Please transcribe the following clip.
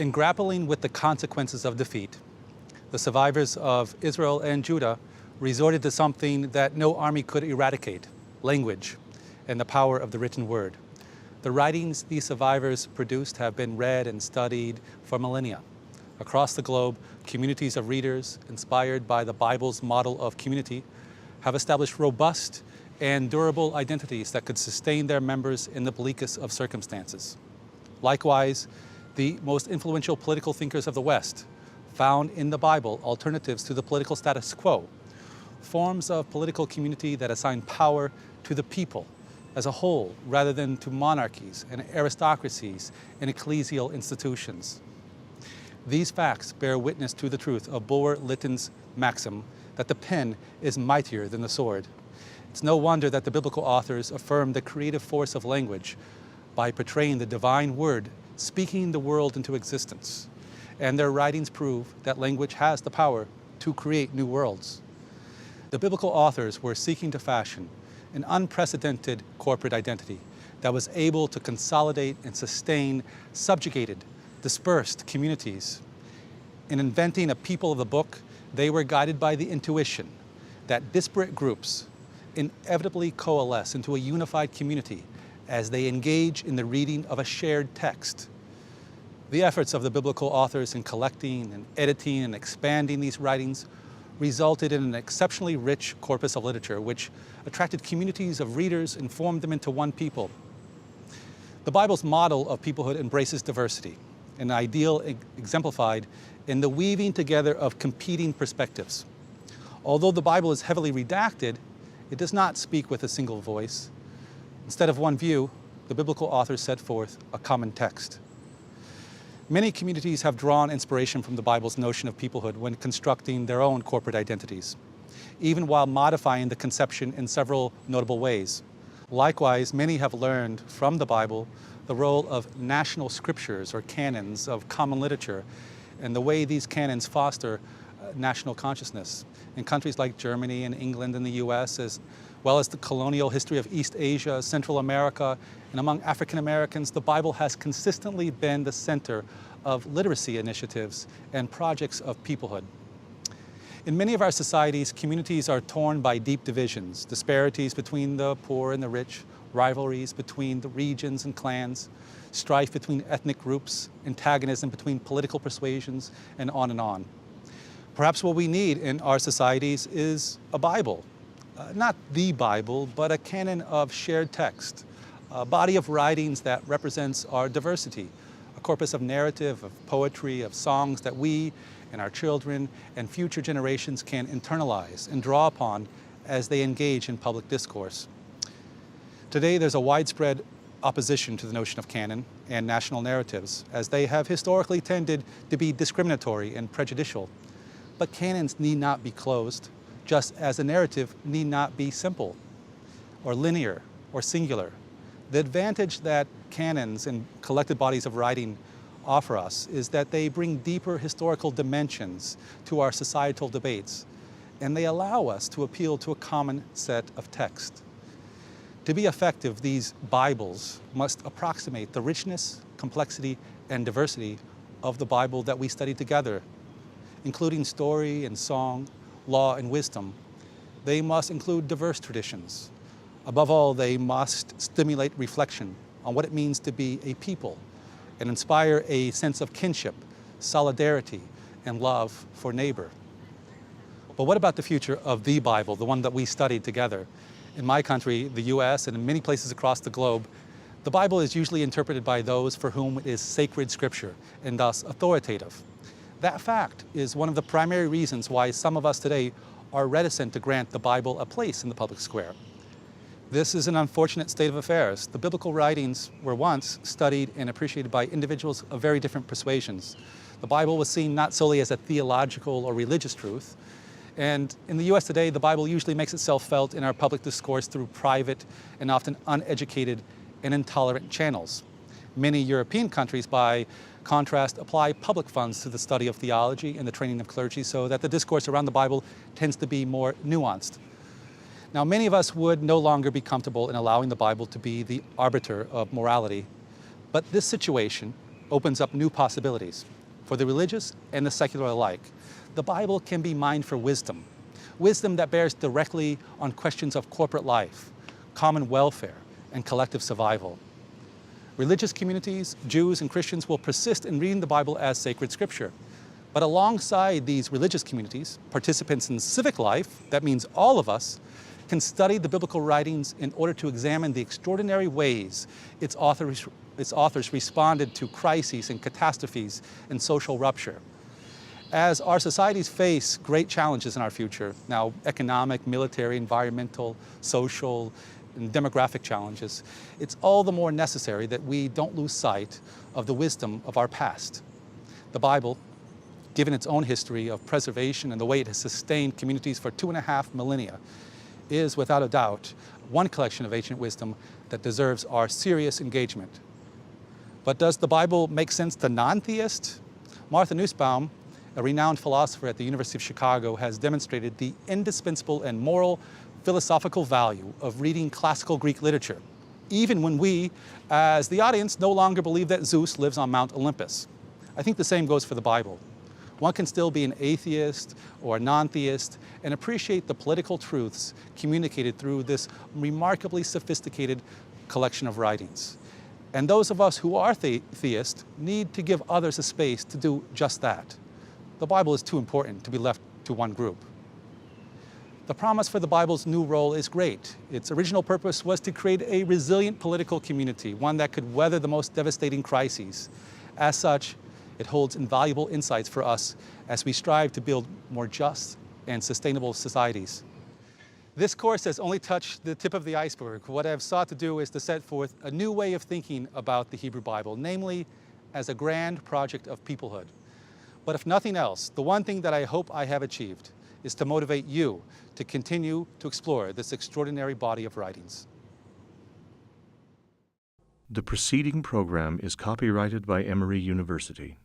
In grappling with the consequences of defeat, the survivors of Israel and Judah resorted to something that no army could eradicate: language and the power of the written word. The writings these survivors produced have been read and studied for millennia. Across the globe, communities of readers, inspired by the Bible's model of community, have established robust and durable identities that could sustain their members in the bleakest of circumstances. Likewise, the most influential political thinkers of the West found in the Bible alternatives to the political status quo, forms of political community that assign power to the people as a whole rather than to monarchies and aristocracies and ecclesial institutions. These facts bear witness to the truth of Bulwer Lytton's maxim that the pen is mightier than the sword. It's no wonder that the biblical authors affirm the creative force of language by portraying the divine word speaking the world into existence. And their writings prove that language has the power to create new worlds. The biblical authors were seeking to fashion an unprecedented corporate identity that was able to consolidate and sustain subjugated, dispersed communities. In inventing a people of the book, they were guided by the intuition that disparate groups inevitably coalesce into a unified community as they engage in the reading of a shared text. The efforts of the biblical authors in collecting and editing and expanding these writings resulted in an exceptionally rich corpus of literature which attracted communities of readers and formed them into one people. The Bible's model of peoplehood embraces diversity, an ideal exemplified in the weaving together of competing perspectives. Although the Bible is heavily redacted, it does not speak with a single voice. Instead of one view, the biblical authors set forth a common text. Many communities have drawn inspiration from the Bible's notion of peoplehood when constructing their own corporate identities, even while modifying the conception in several notable ways. Likewise, many have learned from the Bible the role of national scriptures or canons of common literature and the way these canons foster national consciousness. In countries like Germany and England and the US, as well as the colonial history of East Asia, Central America, and among African Americans, the Bible has consistently been the center of literacy initiatives and projects of peoplehood. In many of our societies, communities are torn by deep divisions, disparities between the poor and the rich, rivalries between the regions and clans, strife between ethnic groups, antagonism between political persuasions, and on and on. Perhaps what we need in our societies is a Bible. Not the Bible, but a canon of shared text, a body of writings that represents our diversity, a corpus of narrative, of poetry, of songs that we and our children and future generations can internalize and draw upon as they engage in public discourse. Today, there's a widespread opposition to the notion of canon and national narratives, as they have historically tended to be discriminatory and prejudicial. But canons need not be closed, just as a narrative need not be simple or linear or singular. The advantage that canons and collected bodies of writing offer us is that they bring deeper historical dimensions to our societal debates, and they allow us to appeal to a common set of text. To be effective, these Bibles must approximate the richness, complexity, and diversity of the Bible that we study together, including story and song, law and wisdom. They must include diverse traditions. Above all, they must stimulate reflection on what it means to be a people and inspire a sense of kinship, solidarity, and love for neighbor. But what about the future of the Bible, the one that we studied together? In my country, the US, and in many places across the globe, the Bible is usually interpreted by those for whom it is sacred scripture and thus authoritative. That fact is one of the primary reasons why some of us today are reticent to grant the Bible a place in the public square. This is an unfortunate state of affairs. The biblical writings were once studied and appreciated by individuals of very different persuasions. The Bible was seen not solely as a theological or religious truth, and in the US today, the Bible usually makes itself felt in our public discourse through private and often uneducated and intolerant channels. Many European countries, by contrast, apply public funds to the study of theology and the training of clergy so that the discourse around the Bible tends to be more nuanced. Now, many of us would no longer be comfortable in allowing the Bible to be the arbiter of morality, but this situation opens up new possibilities for the religious and the secular alike. The Bible can be mined for wisdom, wisdom that bears directly on questions of corporate life, common welfare, and collective survival. Religious communities, Jews and Christians, will persist in reading the Bible as sacred scripture. But alongside these religious communities, participants in civic life, that means all of us, can study the biblical writings in order to examine the extraordinary ways its authors responded to crises and catastrophes and social rupture. As our societies face great challenges in our future, now economic, military, environmental, social, and demographic challenges, it's all the more necessary that we don't lose sight of the wisdom of our past. The Bible, given its own history of preservation and the way it has sustained communities for 2.5 millennia, is without a doubt one collection of ancient wisdom that deserves our serious engagement. But does the Bible make sense to non-theists? Martha Nussbaum, a renowned philosopher at the University of Chicago, has demonstrated the indispensable and moral philosophical value of reading classical Greek literature, even when we, as the audience, no longer believe that Zeus lives on Mount Olympus. I think the same goes for the Bible. One can still be an atheist or a non-theist and appreciate the political truths communicated through this remarkably sophisticated collection of writings. And those of us who are theists need to give others a space to do just that. The Bible is too important to be left to one group. The promise for the Bible's new role is great. Its original purpose was to create a resilient political community, one that could weather the most devastating crises. As such, it holds invaluable insights for us as we strive to build more just and sustainable societies. This course has only touched the tip of the iceberg. What I've sought to do is to set forth a new way of thinking about the Hebrew Bible, namely as a grand project of peoplehood. But if nothing else, the one thing that I hope I have achieved is to motivate you to continue to explore this extraordinary body of writings. The preceding program is copyrighted by Emory University.